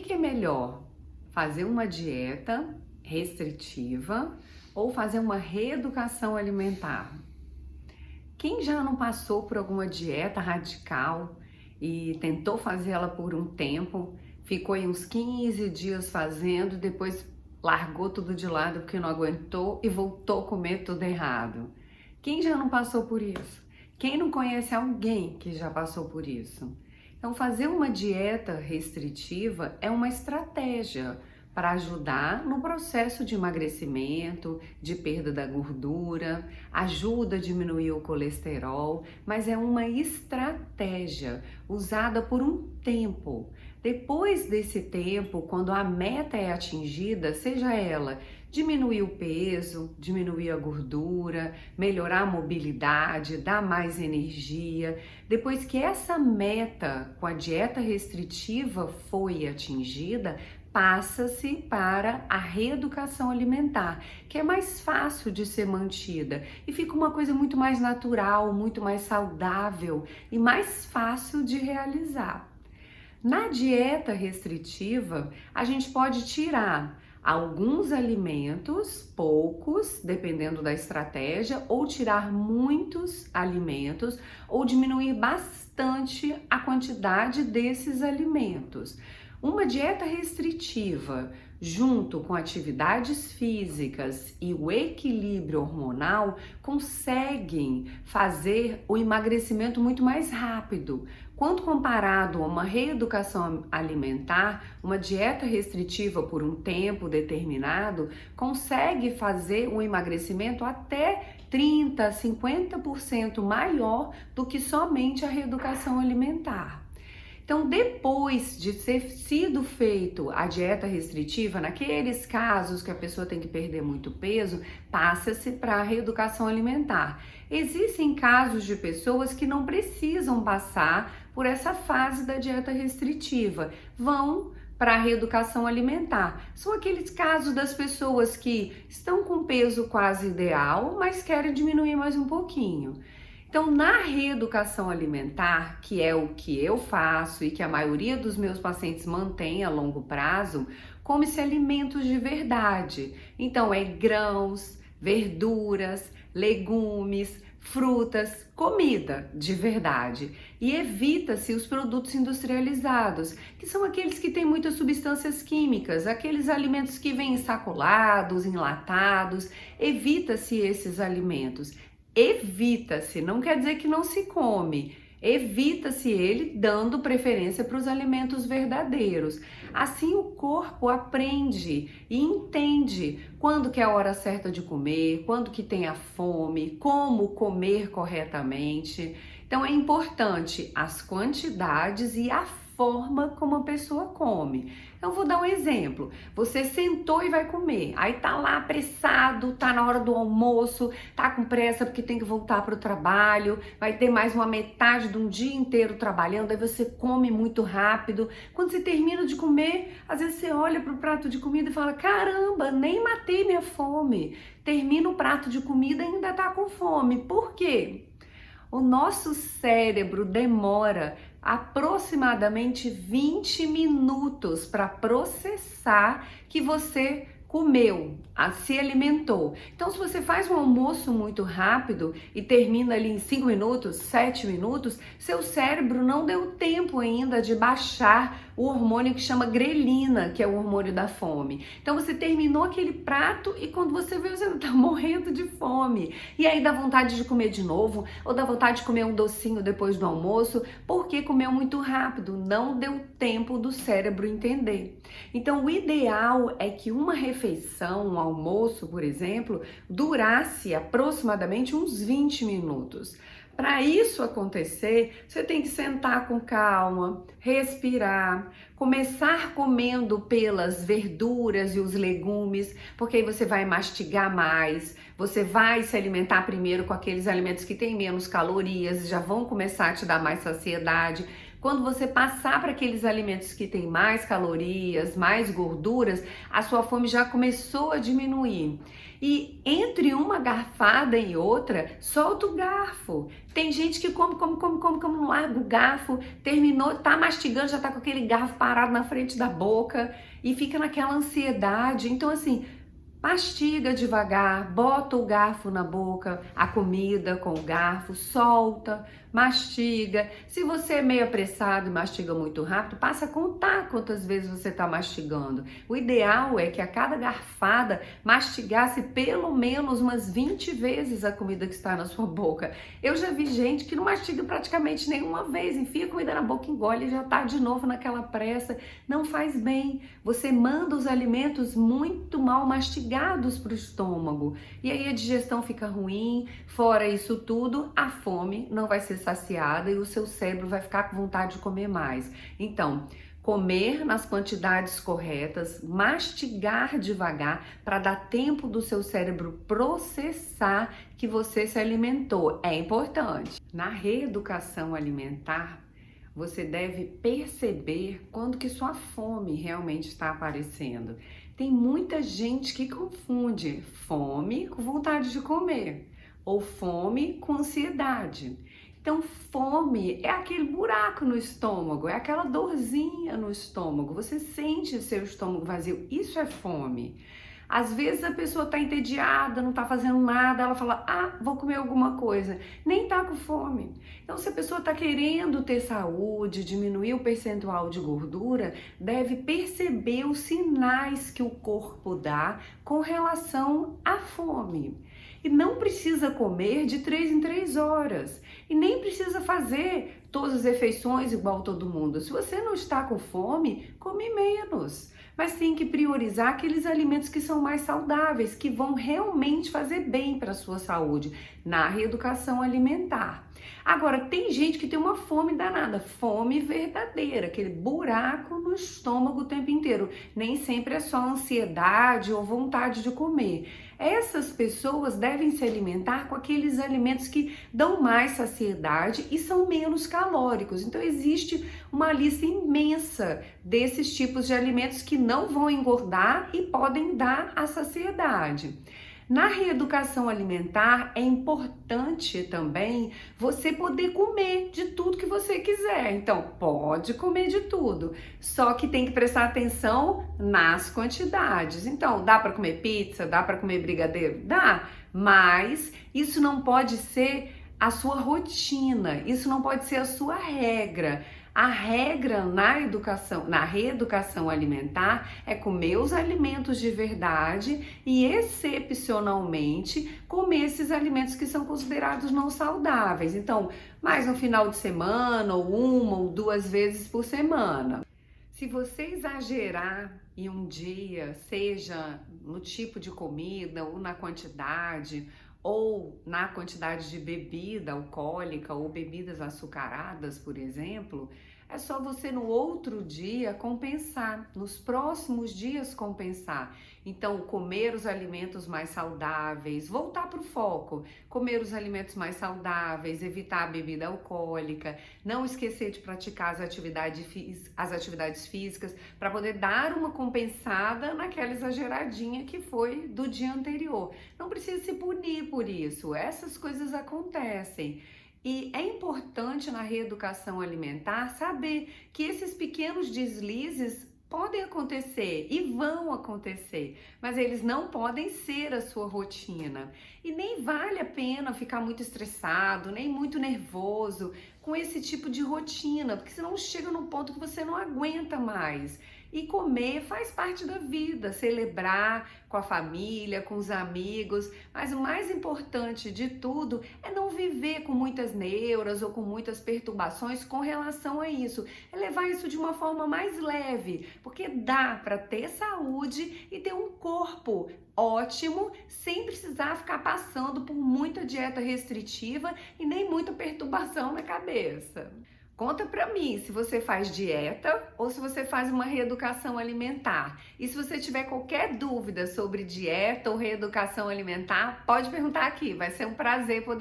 que é melhor? Fazer uma dieta restritiva ou fazer uma reeducação alimentar? Quem já não passou por alguma dieta radical e tentou fazer ela por um tempo, ficou aí uns 15 dias fazendo, depois largou tudo de lado porque não aguentou e voltou a comer tudo errado? Quem já não passou por isso? Quem não conhece alguém que já passou por isso? Então, fazer uma dieta restritiva é uma estratégia para ajudar no processo de emagrecimento, de perda da gordura, ajuda a diminuir o colesterol, mas é uma estratégia usada por um tempo. Depois desse tempo, quando a meta é atingida, seja ela diminuir o peso, diminuir a gordura, melhorar a mobilidade, dar mais energia, depois que essa meta com a dieta restritiva foi atingida, passa-se para a reeducação alimentar, que é mais fácil de ser mantida e fica uma coisa muito mais natural, muito mais saudável e mais fácil de realizar. Na dieta restritiva, a gente pode tirar alguns alimentos, poucos, dependendo da estratégia, ou tirar muitos alimentos, ou diminuir bastante a quantidade desses alimentos. Uma dieta restritiva, junto com atividades físicas e o equilíbrio hormonal, conseguem fazer o emagrecimento muito mais rápido. Quando comparado a uma reeducação alimentar, uma dieta restritiva por um tempo determinado consegue fazer o emagrecimento até 30, 50% maior do que somente a reeducação alimentar. Então, depois de ter sido feito a dieta restritiva, naqueles casos que a pessoa tem que perder muito peso, passa-se para a reeducação alimentar. Existem casos de pessoas que não precisam passar por essa fase da dieta restritiva, vão para a reeducação alimentar. São aqueles casos das pessoas que estão com peso quase ideal, mas querem diminuir mais um pouquinho. Então, na reeducação alimentar, que é o que eu faço e que a maioria dos meus pacientes mantém a longo prazo, come-se alimentos de verdade. Então, é grãos, verduras, legumes, frutas, comida de verdade. E evita-se os produtos industrializados, que são aqueles que têm muitas substâncias químicas, aqueles alimentos que vêm sacolados, enlatados. Evita-se esses alimentos. Evita-se, não quer dizer que não se come, evita-se ele dando preferência para os alimentos verdadeiros. Assim o corpo aprende e entende quando que é a hora certa de comer, quando que tem a fome, como comer corretamente. Então é importante as quantidades e a forma como a pessoa come. Eu vou dar um exemplo. Você sentou e vai comer, aí tá lá apressado, tá na hora do almoço, tá com pressa porque tem que voltar para o trabalho, vai ter mais uma metade de um dia inteiro trabalhando, aí você come muito rápido. Quando você termina de comer, às vezes você olha pro prato de comida e fala: caramba, nem matei minha fome. Termina o prato de comida e ainda tá com fome. Por quê? O nosso cérebro demora aproximadamente 20 minutos para processar que você comeu, se alimentou. Então, se você faz um almoço muito rápido e termina ali em 5 minutos, 7 minutos, seu cérebro não deu tempo ainda de baixar o hormônio que chama grelina, que é o hormônio da fome. Então, você terminou aquele prato e quando você vê, você tá morrendo de fome. E aí dá vontade de comer de novo, ou dá vontade de comer um docinho depois do almoço, porque comeu muito rápido, não deu tempo do cérebro entender. Então, o ideal é que uma refeição, um almoço, por exemplo, durasse aproximadamente uns 20 minutos. Para isso acontecer, você tem que sentar com calma, respirar, começar comendo pelas verduras e os legumes, porque aí você vai mastigar mais, você vai se alimentar primeiro com aqueles alimentos que têm menos calorias, já vão começar a te dar mais saciedade. Quando você passar para aqueles alimentos que têm mais calorias, mais gorduras, a sua fome já começou a diminuir. E entre uma garfada e outra, solta o garfo. Tem gente que come, não larga o garfo, terminou, tá mastigando, já tá com aquele garfo parado na frente da boca e fica naquela ansiedade. Então, assim, mastiga devagar, bota o garfo na boca, a comida com o garfo, solta, mastiga. Se você é meio apressado e mastiga muito rápido, passa a contar quantas vezes você está mastigando. O ideal é que a cada garfada mastigasse pelo menos umas 20 vezes a comida que está na sua boca. Eu já vi gente que não mastiga praticamente nenhuma vez, enfia a comida na boca, engole e já está de novo naquela pressa. Não faz bem. Você manda os alimentos muito mal mastigados para o estômago e aí a digestão fica ruim. Fora isso tudo, a fome não vai ser saciada e o seu cérebro vai ficar com vontade de comer mais. Então, comer nas quantidades corretas, mastigar devagar para dar tempo do seu cérebro processar que você se alimentou é importante. Na reeducação alimentar, você deve perceber quando que sua fome realmente está aparecendo. Tem muita gente que confunde fome com vontade de comer ou fome com ansiedade. Então, fome é aquele buraco no estômago, é aquela dorzinha no estômago. Você sente seu estômago vazio, isso é fome. Às vezes a pessoa está entediada, não está fazendo nada, ela fala, vou comer alguma coisa, nem está com fome. Então, se a pessoa está querendo ter saúde, diminuir o percentual de gordura, deve perceber os sinais que o corpo dá com relação à fome. E não precisa comer de 3 em 3 horas. E nem precisa fazer todas as refeições igual todo mundo. Se você não está com fome, come menos. Mas tem que priorizar aqueles alimentos que são mais saudáveis, que vão realmente fazer bem para a sua saúde, na reeducação alimentar. Agora, tem gente que tem uma fome danada, fome verdadeira, aquele buraco no estômago o tempo inteiro. Nem sempre é só ansiedade ou vontade de comer. Essas pessoas devem se alimentar com aqueles alimentos que dão mais saciedade e são menos calóricos. Então, existe uma lista imensa desses tipos de alimentos que não vão engordar e podem dar a saciedade. Na reeducação alimentar é importante também você poder comer de tudo que você quiser. Então, pode comer de tudo, só que tem que prestar atenção nas quantidades. Então, dá para comer pizza, dá para comer brigadeiro? Dá, mas isso não pode ser a sua rotina, isso não pode ser a sua regra. A regra na reeducação alimentar é comer os alimentos de verdade e, excepcionalmente, comer esses alimentos que são considerados não saudáveis. Então, mais no final de semana, ou 1 ou 2 vezes por semana. Se você exagerar em um dia, seja no tipo de comida ou na quantidade de bebida alcoólica ou bebidas açucaradas, por exemplo, é só você no outro dia compensar, nos próximos dias compensar. Então, comer os alimentos mais saudáveis, voltar para o foco, comer os alimentos mais saudáveis, evitar a bebida alcoólica, não esquecer de praticar as atividades físicas para poder dar uma compensada naquela exageradinha que foi do dia anterior. Não precisa se punir por isso, essas coisas acontecem. E é importante na reeducação alimentar saber que esses pequenos deslizes podem acontecer e vão acontecer, mas eles não podem ser a sua rotina. E nem vale a pena ficar muito estressado, nem muito nervoso com esse tipo de rotina, porque senão chega num ponto que você não aguenta mais. E comer faz parte da vida, celebrar com a família, com os amigos, mas o mais importante de tudo é não viver com muitas neuras ou com muitas perturbações com relação a isso. É levar isso de uma forma mais leve, porque dá para ter saúde e ter um corpo ótimo, sem precisar ficar passando por muita dieta restritiva e nem muita perturbação na cabeça. Conta pra mim se você faz dieta ou se você faz uma reeducação alimentar. E se você tiver qualquer dúvida sobre dieta ou reeducação alimentar, pode perguntar aqui, vai ser um prazer poder